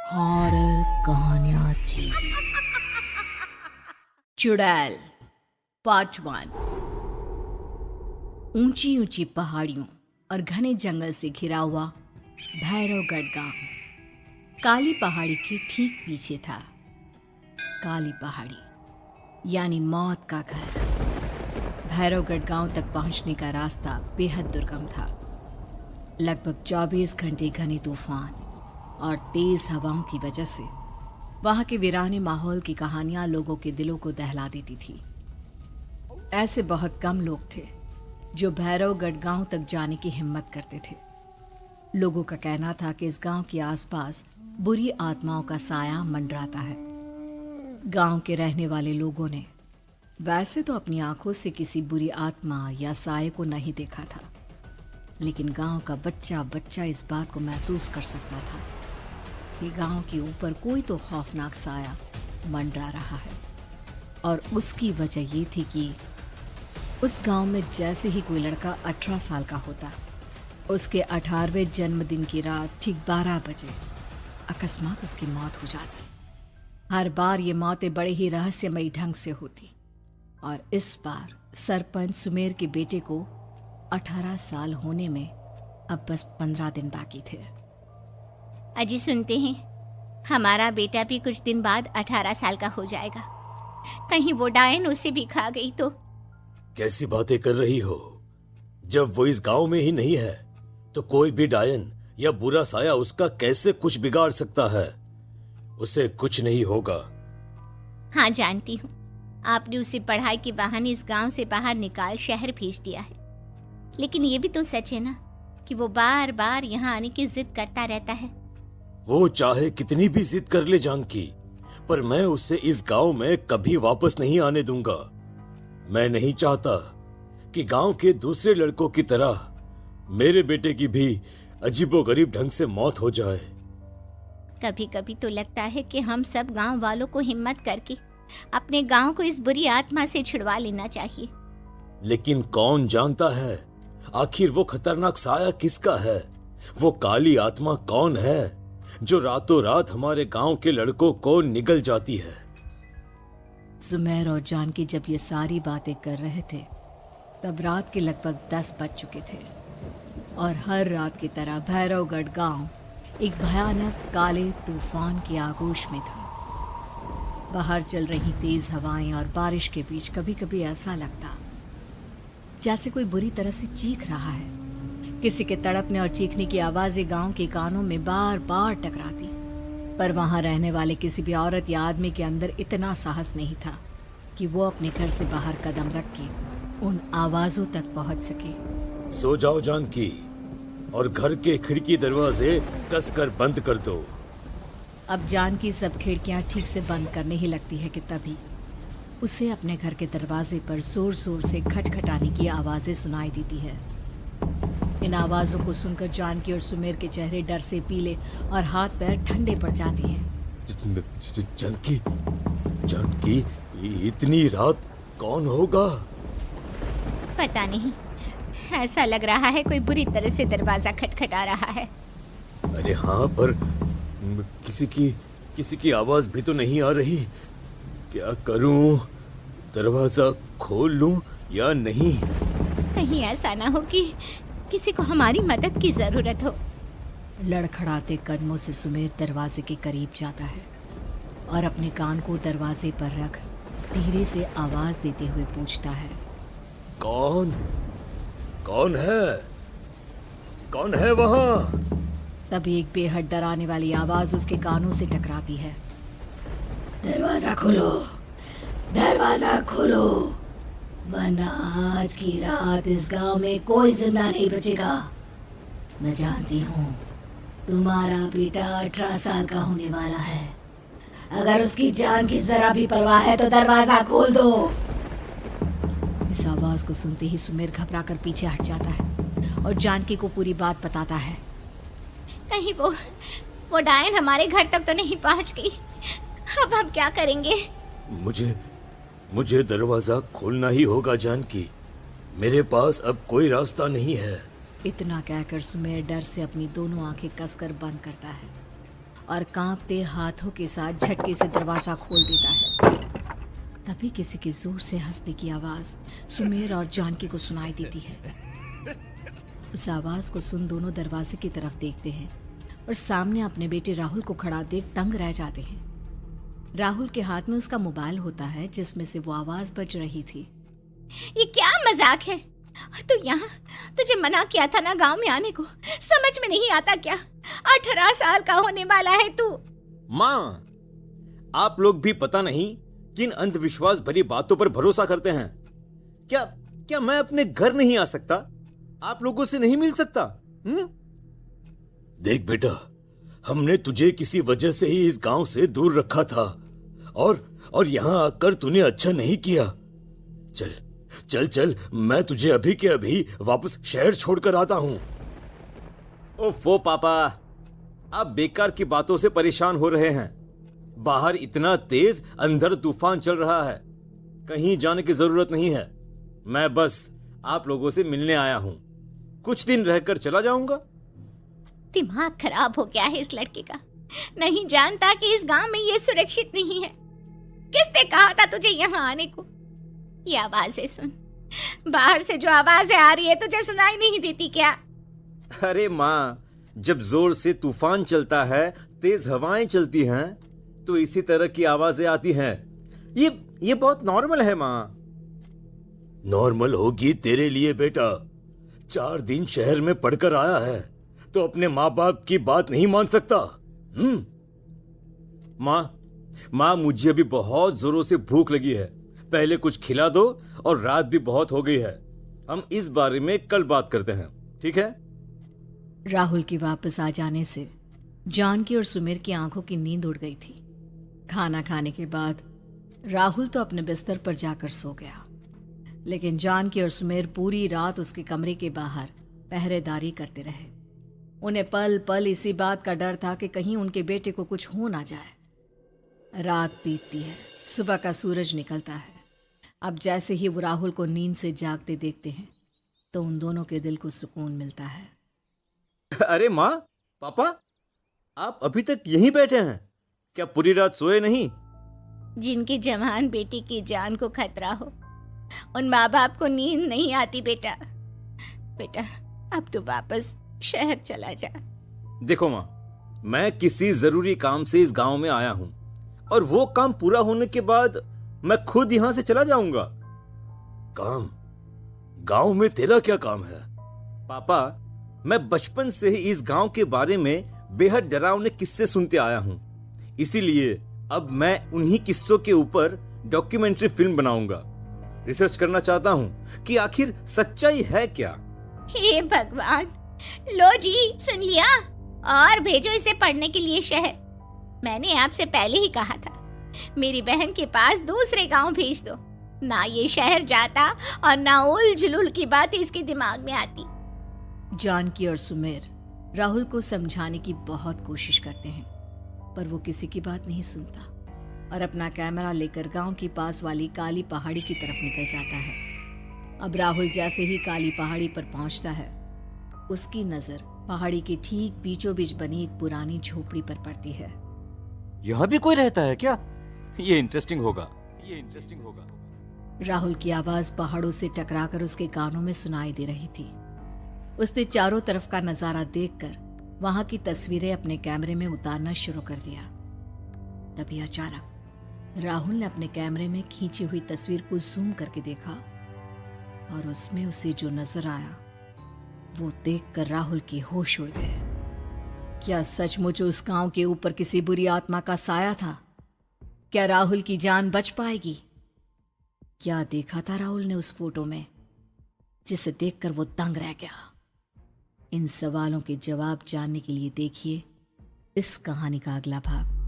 Horror कहानियां थी। चुड़ैल पार्ट 1। ऊंची ऊंची पहाड़ियों और घने जंगल से घिरा हुआ भैरवगढ़ गांव काली पहाड़ी के ठीक पीछे था। काली पहाड़ी यानी मौत का घर। भैरवगढ़ गांव तक पहुंचने का रास्ता बेहद दुर्गम था। लगभग 24 घंटे घने तूफान और तेज हवाओं की वजह से वहां के वीराने माहौल की कहानियां लोगों के दिलों को दहला देती थी। ऐसे बहुत कम लोग थे जो भैरवगढ़ गांव तक जाने की हिम्मत करते थे। लोगों का कहना था कि इस गांव के आसपास बुरी आत्माओं का साया मंडराता है। गांव के रहने वाले लोगों ने वैसे तो अपनी आंखों से किसी बुरी आत्मा या साये को नहीं देखा था, लेकिन गांव का बच्चा बच्चा इस बात को महसूस कर सकता था कि गांव के ऊपर कोई तो खौफनाक साया मंडरा रहा है। और उसकी वजह ये थी कि उस गांव में जैसे ही कोई लड़का 18 साल का होता, उसके 18वें जन्मदिन की रात ठीक 12 बजे अकस्मात उसकी मौत हो जाती। हर बार ये मौतें बड़े ही रहस्यमयी ढंग से होती, और इस बार सरपंच सुमेर के बेटे को 18 साल होने में अब बस 15 दिन बाकी थे। अजी सुनते हैं, हमारा बेटा भी कुछ दिन बाद 18 साल का हो जाएगा। कहीं वो डायन उसे भी खा गई तो। कैसी बातें कर रही हो? जब वो इस गांव में ही नहीं है तो कोई भी डायन या बुरा साया उसका कैसे कुछ बिगाड़ सकता है? उसे कुछ नहीं होगा। हाँ जानती हूँ, आपने उसे पढ़ाई के बहाने इस गांव से बाहर निकाल शहर भेज दिया है, लेकिन ये भी तो सच है ना कि वो बार बार यहाँ आने की जिद करता रहता है। वो चाहे कितनी भी जिद कर ले जानकी, पर मैं उसे इस गांव में कभी वापस नहीं आने दूंगा। मैं नहीं चाहता कि गांव के दूसरे लड़कों की तरह मेरे बेटे की भी अजीबोगरीब ढंग से मौत हो जाए। कभी कभी तो लगता है कि हम सब गांव वालों को हिम्मत करके अपने गांव को इस बुरी आत्मा से छुड़वा लेना चाहिए। लेकिन कौन जानता है आखिर वो खतरनाक साया किसका है? वो काली आत्मा कौन है जो रातों रात हमारे गांव के लड़कों को निगल जाती है? सुमेर और जानकी जब ये सारी बातें कर रहे थे तब रात के लगभग 10 बज चुके थे, और हर रात की तरह भैरवगढ़ गांव एक भयानक काले तूफान की आगोश में था। बाहर चल रही तेज हवाएं और बारिश के बीच कभी कभी ऐसा लगता जैसे कोई बुरी तरह से चीख रहा है। किसी के तड़पने और चीखने की आवाजें गांव के कानों में बार बार टकराती, पर वहां रहने वाले किसी भी औरत या आदमी के अंदर इतना साहस नहीं था कि वो अपने घर से बाहर कदम रख के उन आवाजों तक पहुंच सके। सो जाओ जानकी, और घर के खिड़की दरवाजे कसकर बंद कर दो। अब जानकी सब खिड़कियां ठीक से बंद करने ही लगती है कि तभी उसे अपने घर के दरवाजे पर जोर जोर से खटखटाने की आवाजें सुनाई देती है। इन आवाजों को सुनकर जानकी और सुमेर के चेहरे डर से पीले और हाथ पैर ठंडे पड़ जाते हैं। जानकी, जानकी, इतनी रात कौन होगा? पता नहीं, ऐसा लग रहा है कोई बुरी तरह से दरवाजा खटखटा रहा है। अरे हाँ, पर किसी की आवाज भी तो नहीं आ रही। क्या करूं? दरवाजा खोल लूं या नहीं? कहीं ऐसा ना हो कि किसी को हमारी मदद की जरूरत हो। लड़खड़ाते कदमों से सुमेर दरवाजे के करीब जाता है और अपने कान को दरवाजे पर रख धीरे से आवाज देते हुए पूछता है, कौन कौन है? कौन है वहां? तभी एक बेहद डराने वाली आवाज उसके कानों से टकराती है। दरवाजा खोलो, दरवाजा खोलो, वरना आज की रात इस गांव में कोई जिंदा नहीं बचेगा। मैं जानती हूँ तुम्हारा बेटा 18 साल का होने वाला है। अगर उसकी जान की जरा भी परवाह है तो दरवाजा खोल दो। इस आवाज को सुनते ही सुमेर घबरा कर पीछे हट जाता है और जानकी को पूरी बात बताता है। कहीं वो डायन हमारे घर तक तो नहीं पहुंच गई? अब हम क्या करेंगे? मुझे दरवाजा खोलना ही होगा जानकी। मेरे पास अब कोई रास्ता नहीं है। इतना कहकर सुमेर डर से अपनी दोनों आंखें कसकर बंद करता है और कांपते हाथों के साथ झटके से दरवाजा खोल देता है। तभी किसी के जोर से हंसने की आवाज सुमेर और जानकी को सुनाई देती है। उस आवाज को सुन दोनों दरवाजे की तरफ देखते हैं और सामने अपने बेटे राहुल को खड़ा देख दंग रह जाते हैं। राहुल के हाथ में उसका मोबाइल होता है जिसमें से वो आवाज बज रही थी। ये क्या मजाक है? और तू यहाँ, तुझे मना किया था ना गांव में आने को, समझ में नहीं आता क्या? 18 साल का होने वाला है तू। माँ, आप लोग भी पता नहीं किन अंधविश्वास भरी बातों पर भरोसा करते हैं। क्या क्या मैं अपने घर नहीं आ सकता? आप लोगों से नहीं मिल सकता? देख बेटा, हमने तुझे किसी वजह से ही इस गांव से दूर रखा था और यहां आकर तूने अच्छा नहीं किया। चल चल चल, मैं तुझे अभी के अभी वापस शहर छोड़कर आता हूं। ओफो पापा, आप बेकार की बातों से परेशान हो रहे हैं। बाहर इतना तेज अंधड़ तूफान चल रहा है, कहीं जाने की जरूरत नहीं है। मैं बस आप लोगों से मिलने आया हूं, कुछ दिन रहकर चला जाऊंगा। दिमाग खराब हो गया है इस लड़के का, नहीं जानता कि इस गांव में ये सुरक्षित नहीं है। किसने कहा था तुझे यहाँ आने को? ये आवाजें सुन, बाहर से जो आवाजें आ रही है तुझे सुनाई नहीं देती क्या? अरे माँ, जब जोर से तूफान चलता है, तेज हवाएं चलती हैं, तो इसी तरह की आवाजें आती हैं। ये बहुत नॉर्मल है माँ। नॉर्मल होगी तेरे लिए बेटा। 4 दिन शहर में पढ़कर आया है तो अपने माँ बाप की बात नहीं मान सकता। माँ, मुझे अभी बहुत जोरों से भूख लगी है, पहले कुछ खिला दो, और रात भी बहुत हो गई है। हम इस बारे में कल बात करते हैं, ठीक है? राहुल के वापस आ जाने से जानकी और सुमेर की आंखों की नींद उड़ गई थी। खाना खाने के बाद राहुल तो अपने बिस्तर पर जाकर सो गया, लेकिन जानकी और सुमेर पूरी रात उसके कमरे के बाहर पहरेदारी करते रहे। उन्हें पल पल इसी बात का डर था कि कहीं उनके बेटे को कुछ हो ना जाए। रात बीतती है, सुबह का सूरज निकलता है। अब जैसे ही वो राहुल को नींद से जागते देखते हैं तो उन दोनों के दिल को सुकून मिलता है। अरे माँ, पापा, आप अभी तक यहीं बैठे हैं? क्या पूरी रात सोए नहीं? जिनकी जवान बेटी की जान को खतरा हो, उन माँ बाप को नींद नहीं आती बेटा। बेटा, अब तो वापस शहर चला जा। देखो माँ, मैं किसी जरूरी काम से इस गांव में आया हूं, और वो काम पूरा होने के बाद मैं खुद यहां से चला जाऊंगा। काम? गांव में तेरा क्या काम है? पापा, मैं बचपन से ही इस गांव के बारे में बेहद डरावने किस्से सुनते आया हूं, इसीलिए अब मैं उन्हीं किस्सों के ऊपर डॉक्यूमेंट्री फिल्म बनाऊंगा। रिसर्च करना चाहता हूं कि आखिर सच्चाई है क्या। हे भगवान, लो जी, सुन लिया, और भेजो इसे पढ़ने के लिए शहर। मैंने आपसे पहले ही कहा था, मेरी बहन के पास दूसरे गांव भेज दो। ना ये शहर जाता और ना उल जुलूल की बात इसके दिमाग में आती। जानकी और सुमेर राहुल को समझाने की बहुत कोशिश करते हैं, पर वो किसी की बात नहीं सुनता और अपना कैमरा लेकर गांव की पास वाली काली पहाड़ी की तरफ निकल जाता है। अब राहुल जैसे ही काली पहाड़ी पर पहुंचता है, उसकी नजर पहाड़ी के ठीक बीचों बीच बनी एक पुरानी झोपड़ी पर पड़ती है। यहाँ भी कोई रहता है क्या? ये इंटरेस्टिंग होगा। राहुल की आवाज पहाड़ों से टकराकर उसके कानों में सुनाई दे रही थी। उसने चारों तरफ का नजारा देखकर वहां की तस्वीरें अपने कैमरे में उतारना शुरू कर दिया। तभी अचानक राहुल ने अपने कैमरे में खींची हुई तस्वीर को जूम करके देखा, और उसमें उसे जो नजर आया वो देखकर राहुल की होश उड़ गए। क्या सचमुच उस गांव के ऊपर किसी बुरी आत्मा का साया था? क्या राहुल की जान बच पाएगी? क्या देखा था राहुल ने उस फोटो में जिसे देखकर वो दंग रह गया? इन सवालों के जवाब जानने के लिए देखिए इस कहानी का अगला भाग।